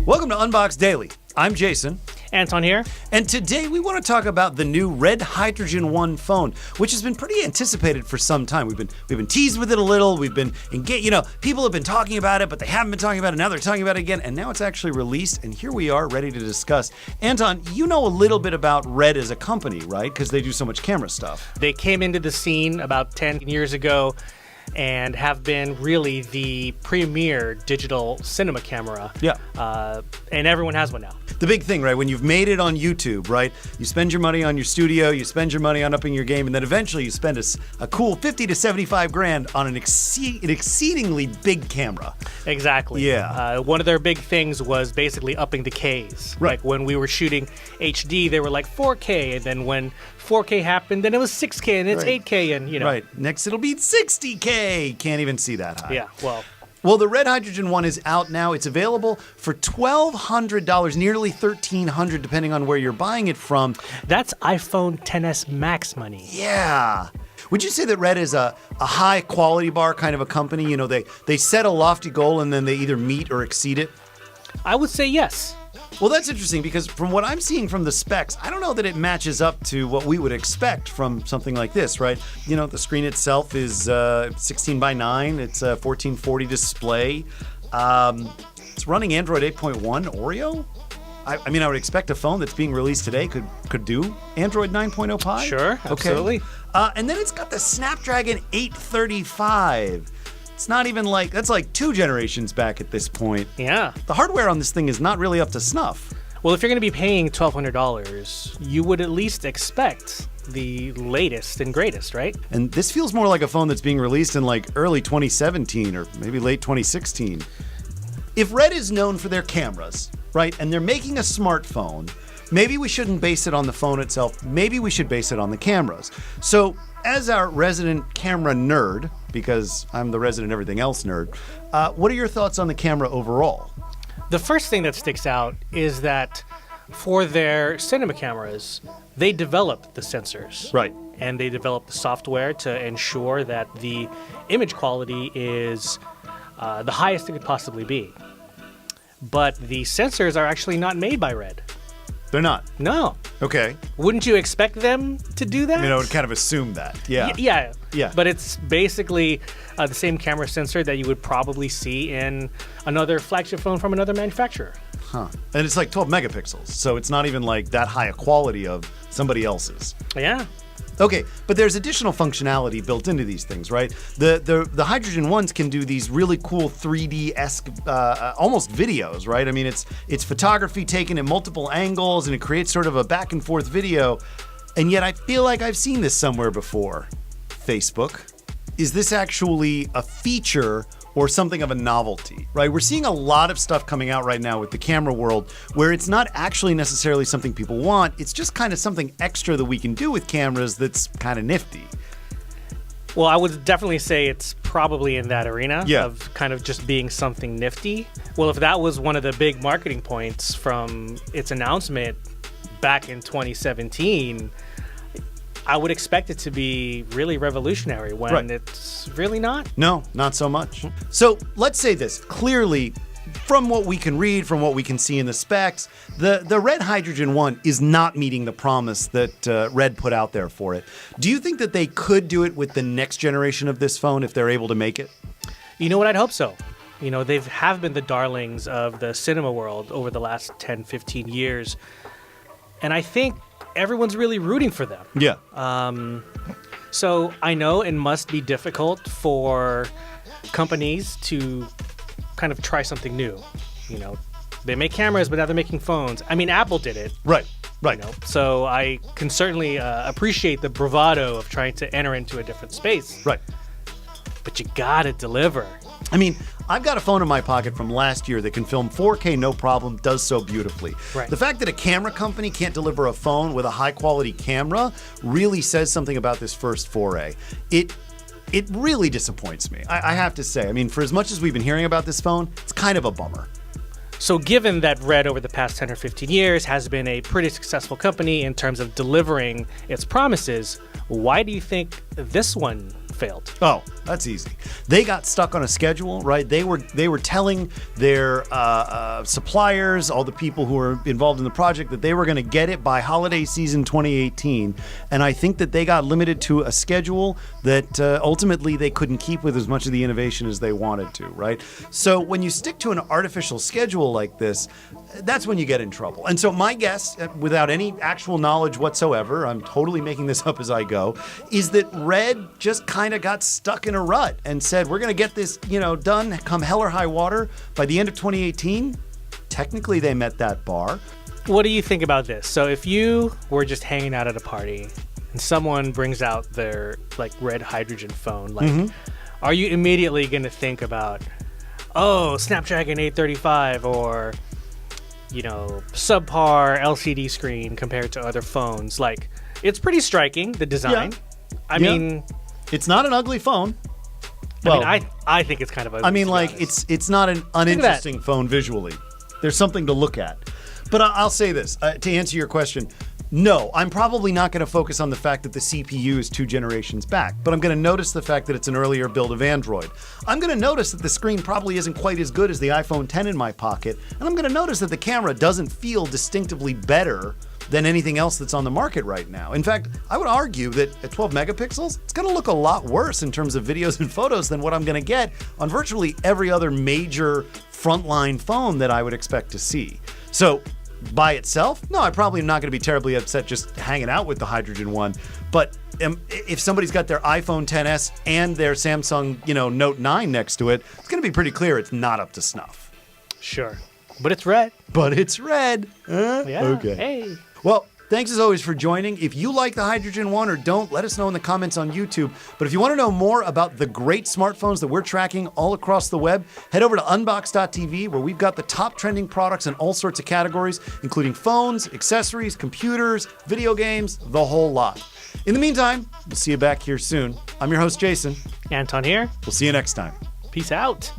Welcome to Unboxed Daily. I'm Jason. Anton here. And today we want to talk about the new Red Hydrogen 1 phone, which has been pretty anticipated for some time. We've been teased with it a little. We've been engaged, people have been talking about it, but they haven't been talking about it. Now they're talking about it again, and now it's actually released, and here we are ready to discuss. Anton, you know a little bit about Red as a company, right? Because they do so much camera stuff. They came into the scene about 10 years ago and have been really the premier digital cinema camera. Yeah. And everyone has one now. The big thing, right? When you've made it on YouTube, right? You spend your money on your studio, you spend your money on upping your game, and then eventually you spend a cool 50 to 75 grand on an exceedingly big camera. Exactly. Yeah. One of their big things was basically upping the Ks. Right. Like when we were shooting HD, they were like 4K, and then when 4K happened, then it was 6K, and it's Right. 8K, and Right. Next it'll be 60K. Can't even see that high. Yeah, Well, the Red Hydrogen 1 is out now. It's available for $1,200, nearly $1,300, depending on where you're buying it from. that's iPhone XS Max money. Yeah. Would you say that Red is a high quality bar kind of a company? You know, they set a lofty goal and then they either meet or exceed it? I would say yes. Well, that's interesting because from what I'm seeing from the specs, I don't know that it matches up to what we would expect from something like this, right? You know, the screen itself is 16 by 9. It's a 1440 display. It's running Android 8.1 Oreo. I mean, I would expect a phone that's being released today could do Android 9.0 Pie. Sure, absolutely. Okay. And then it's got the Snapdragon 835. It's not even that's like 2 generations back at this point. Yeah. The hardware on this thing is not really up to snuff. Well, if you're going to be paying $1,200, you would at least expect the latest and greatest, right? And this feels more like a phone that's being released in like early 2017 or maybe late 2016. If Red is known for their cameras, right, and they're making a smartphone, maybe we shouldn't base it on the phone itself. Maybe we should base it on the cameras. So as our resident camera nerd, because I'm the resident everything else nerd, what are your thoughts on the camera overall? The first thing that sticks out is that for their cinema cameras, they developed the sensors. Right. And they developed the software to ensure that the image quality is the highest it could possibly be. But the sensors are actually not made by Red. They're not? No. Okay. Wouldn't you expect them to do that? I mean, I would kind of assume that. Yeah. Yeah. But it's basically the same camera sensor that you would probably see in another flagship phone from another manufacturer. Huh. And it's like 12 megapixels, so it's not even like that high a quality of somebody else's. Yeah. Okay, but there's additional functionality built into these things, right? The Hydrogen ones can do these really cool 3D-esque, almost videos, right? I mean, it's photography taken at multiple angles, and it creates sort of a back and forth video. And yet I feel like I've seen this somewhere before. Facebook. Is this actually a feature or something of a novelty, right? We're seeing a lot of stuff coming out right now with the camera world where it's not actually necessarily something people want. It's just kind of something extra that we can do with cameras that's kind of nifty. Well, I would definitely say it's probably in that arena Yeah. of kind of just being something nifty. Well, if that was one of the big marketing points from its announcement back in 2017, I would expect it to be really revolutionary when Right. it's really not. No, not so much. So let's say this. Clearly, from what we can read, from what we can see in the specs, the Red Hydrogen 1 is not meeting the promise that Red put out there for it. Do you think that they could do it with the next generation of this phone if they're able to make it? You know what? I'd hope so. You know, they have been the darlings of the cinema world over the last 10, 15 years. And I think everyone's really rooting for them. Yeah. So I know it must be difficult for companies to kind of try something new. You know, they make cameras, but now they're making phones. I mean, Apple did it. Right. You know, so I can certainly appreciate the bravado of trying to enter into a different space. Right. But you gotta deliver. I mean, I've got a phone in my pocket from last year that can film 4K no problem, does so beautifully. Right. The fact that a camera company can't deliver a phone with a high quality camera really says something about this first foray. It really disappoints me, I have to say. I mean, for as much as we've been hearing about this phone, it's kind of a bummer. So given that Red over the past 10 or 15 years has been a pretty successful company in terms of delivering its promises, why do you think this one failed? Oh, That's easy. They got stuck on a schedule, right? They were telling their suppliers, all the people who were involved in the project, that they were going to get it by holiday season 2018. And I think that they got limited to a schedule that ultimately they couldn't keep with as much of the innovation as they wanted to, right? So when you stick to an artificial schedule like this, that's when you get in trouble. And so my guess, without any actual knowledge whatsoever, I'm totally making this up as I go, is that Red just kind of got stuck in a rut and said, we're going to get this, done come hell or high water by the end of 2018. Technically, they met that bar. What do you think about this? So if you were just hanging out at a party and someone brings out their red hydrogen phone, are you immediately going to think about, Snapdragon 835 or subpar LCD screen compared to other phones? It's pretty striking, the design. Yeah. I mean, it's not an ugly phone. I think it's kind of ugly. I mean, it's not an uninteresting phone visually. There's something to look at. But I'll say this, to answer your question, no, I'm probably not going to focus on the fact that the CPU is 2 generations back, but I'm going to notice the fact that it's an earlier build of Android. I'm going to notice that the screen probably isn't quite as good as the iPhone 10 in my pocket, and I'm going to notice that the camera doesn't feel distinctively better than anything else that's on the market right now. In fact, I would argue that at 12 megapixels, it's going to look a lot worse in terms of videos and photos than what I'm going to get on virtually every other major frontline phone that I would expect to see. So by itself, no, I probably am not going to be terribly upset just hanging out with the Hydrogen One. But if somebody's got their iPhone XS and their Samsung, Note 9 next to it, it's going to be pretty clear it's not up to snuff. Sure. But it's red. But it's red. Yeah. Okay. Hey. Well, thanks as always for joining. If you like the Hydrogen One or don't, let us know in the comments on YouTube. But if you want to know more about the great smartphones that we're tracking all across the web, head over to Unboxed.tv, where we've got the top trending products in all sorts of categories, including phones, accessories, computers, video games, the whole lot. In the meantime, we'll see you back here soon. I'm your host, Jason. Anton here. We'll see you next time. Peace out.